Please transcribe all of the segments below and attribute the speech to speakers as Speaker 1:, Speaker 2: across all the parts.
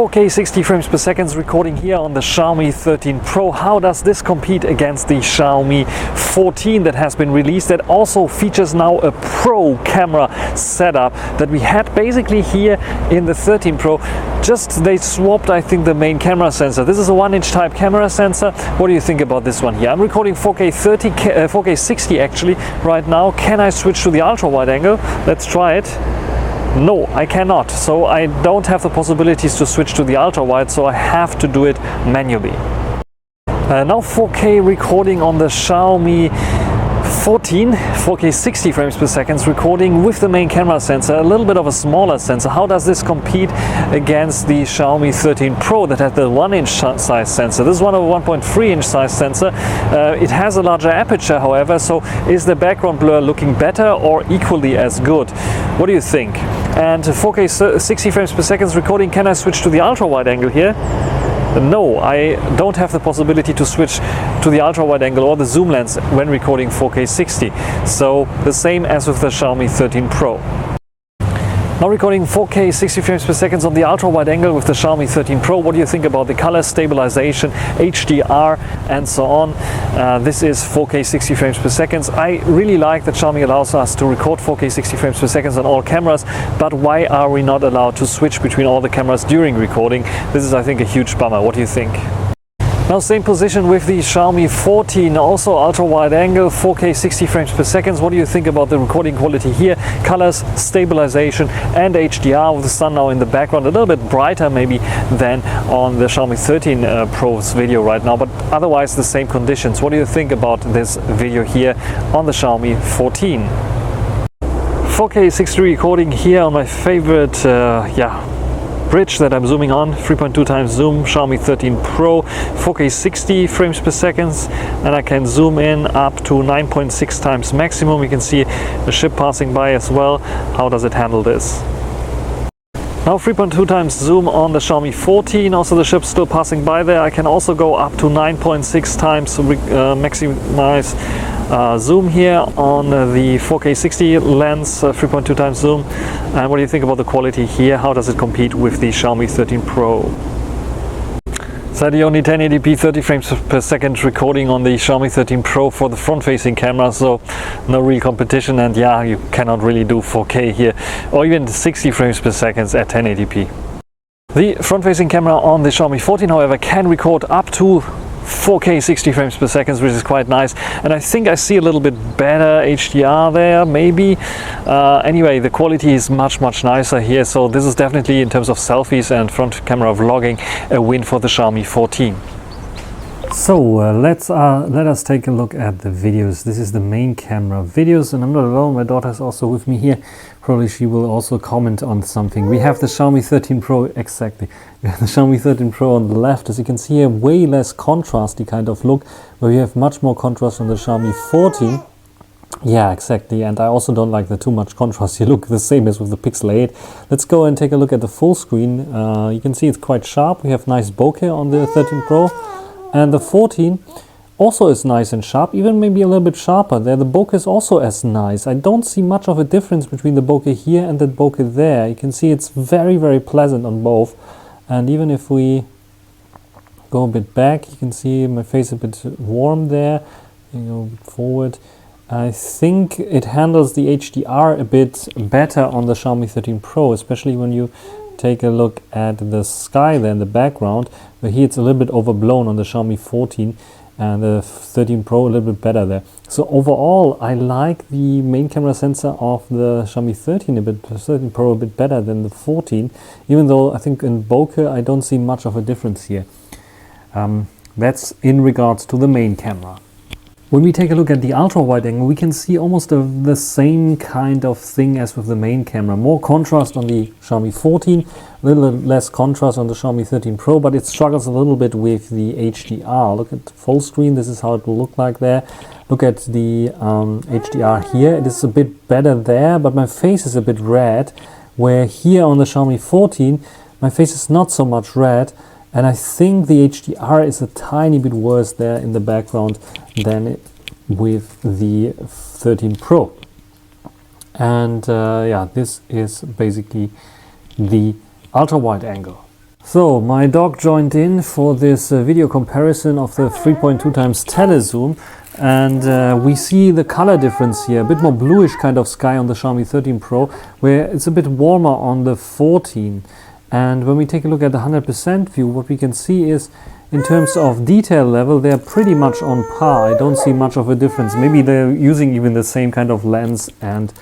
Speaker 1: 4K 60 frames per second recording here on the Xiaomi 13 Pro. How does this compete against the Xiaomi 14 that has been released, that also features now a Pro camera setup that we had basically here in the 13 Pro? Just they swapped, I think, the main camera sensor. This is a 1-inch type camera sensor. What do you think about this one here? I'm recording 4K 60 actually right now. Can I switch to the ultra wide angle? Let's try it. No, I cannot. So I don't have the possibilities to switch to the ultra wide, so I have to do it manually. Now 4K recording on the Xiaomi 14, 4K 60 frames per second recording with the main camera sensor, a little bit of a smaller sensor. How does this compete against the Xiaomi 13 Pro that had the 1-inch size sensor? This is one of a 1.3-inch size sensor. It has a larger aperture, however, so is the background blur looking better or equally as good? What do you think? And 4K 60 frames per second recording, can I switch to the ultra wide angle here? No, I don't have the possibility to switch to the ultra wide angle or the zoom lens when recording 4K 60. So the same as with the Xiaomi 13 Pro. Now recording 4K 60 frames per second on the ultra wide angle with the Xiaomi 13 Pro. What do you think about the color stabilization, HDR and so on? This is 4K 60 frames per second. I really like that Xiaomi allows us to record 4K 60 frames per second on all cameras, but why are we not allowed to switch between all the cameras during recording? This is, I think, a huge bummer. What do you think? Now same position with the Xiaomi 14, also ultra wide angle, 4K 60 frames per second. What do you think about the recording quality here? Colors, stabilization and HDR with the sun now in the background, a little bit brighter maybe than on the Xiaomi 13 Pro's video right now, but otherwise the same conditions. What do you think about this video here on the Xiaomi 14? 4K 60 recording here on my favorite bridge that I'm zooming on, 3.2 times zoom, Xiaomi 13 Pro, 4K 60 frames per second, and I can zoom in up to 9.6 times maximum. You can see the ship passing by as well. How does it handle this? Now 3.2 times zoom on the Xiaomi 14, also the ship still passing by there. I can also go up to 9.6 times maximize zoom here on the 4K 60 lens, 3.2 times zoom. And what do you think about the quality here? How does it compete with the Xiaomi 13 Pro? So the only 1080p 30 frames per second recording on the Xiaomi 13 Pro for the front-facing camera, so no real competition, and yeah, you cannot really do 4K here, or even 60 frames per second at 1080p. The front-facing camera on the Xiaomi 14, however, can record up to 4K 60 frames per second, which is quite nice, and I think I see a little bit better HDR there, maybe. Anyway, the quality is much nicer here, so this is definitely, in terms of selfies and front camera vlogging, a win for the Xiaomi 14. So let us take a look at the videos. This is the main camera videos, and I'm not alone, my daughter is also with me here. Probably she will also comment on something. We have the Xiaomi 13 Pro, exactly. We have the Xiaomi 13 Pro on the left. As you can see here, way less contrasty kind of look, where we have much more contrast on the Xiaomi 14. Yeah, exactly, and I also don't like the too much contrasty look, the same as with the Pixel 8. Let's go and take a look at the full screen. You can see it's quite sharp. We have nice bokeh on the 13 Pro. And the 14 also is nice and sharp, even maybe a little bit sharper there. The bokeh is also as nice. I don't see much of a difference between the bokeh here and the bokeh there. You can see it's very pleasant on both. And even if we go a bit back, you can see my face a bit warm there. You go a bit forward. I think it handles the HDR a bit better on the Xiaomi 13 Pro, especially when you take a look at the sky there in the background, where here it's a little bit overblown on the Xiaomi 14, and the 13 Pro a little bit better there. So overall, I like the main camera sensor of the Xiaomi 13 Pro a bit better than the 14, even though I think in bokeh I don't see much of a difference here. That's in regards to the main camera. When we take a look at the ultra wide angle, we can see almost the same kind of thing as with the main camera. More contrast on the Xiaomi 14, a little less contrast on the Xiaomi 13 Pro, but it struggles a little bit with the HDR. Look at full screen, this is how it will look like there. Look at the HDR here, it is a bit better there, but my face is a bit red, where here on the Xiaomi 14, my face is not so much red. And I think the HDR is a tiny bit worse there in the background than with the 13 Pro. And yeah, this is basically the ultra wide angle. So my dog joined in for this video comparison of the 3.2 times telezoom, and we see the color difference here, a bit more bluish kind of sky on the Xiaomi 13 Pro, where it's a bit warmer on the 14. And when we take a look at the 100% view, what we can see is, in terms of detail level, they're pretty much on par. I don't see much of a difference. Maybe they're using even the same kind of lens and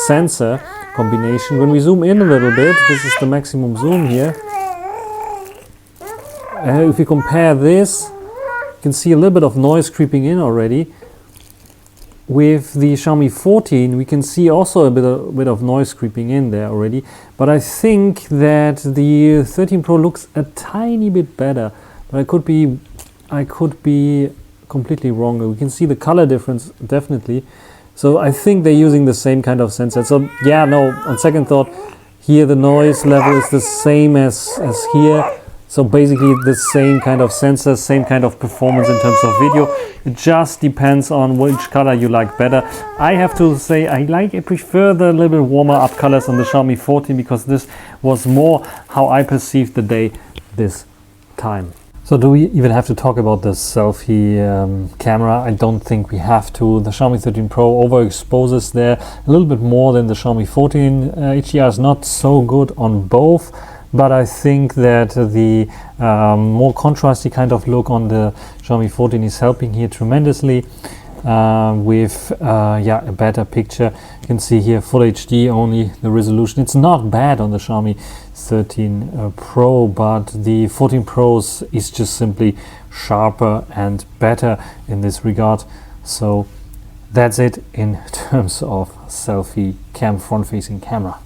Speaker 1: sensor combination. When we zoom in a little bit, this is the maximum zoom here. If we compare this, you can see a little bit of noise creeping in already. With the Xiaomi 14, we can see also a bit of noise creeping in there already. But I think that the 13 Pro looks a tiny bit better. But I could be completely wrong. We can see the color difference definitely. So I think they're using the same kind of sensor. So yeah, no, on second thought, here the noise level is the same as here. So basically the same kind of sensor, same kind of performance in terms of video. It just depends on which color you like better. I have to say I prefer the little bit warmer up colors on the Xiaomi 14, because this was more how I perceived the day this time. So do we even have to talk about the selfie camera? I don't think we have to. The Xiaomi 13 Pro overexposes there a little bit more than the Xiaomi 14. HDR is not so good on both, but I think that the more contrasty kind of look on the Xiaomi 14 is helping here tremendously with a better picture. You can see here full HD only, the resolution. It's not bad on the Xiaomi 13 Pro, but the 14 Pros is just simply sharper and better in this regard. So that's it in terms of selfie front-facing camera.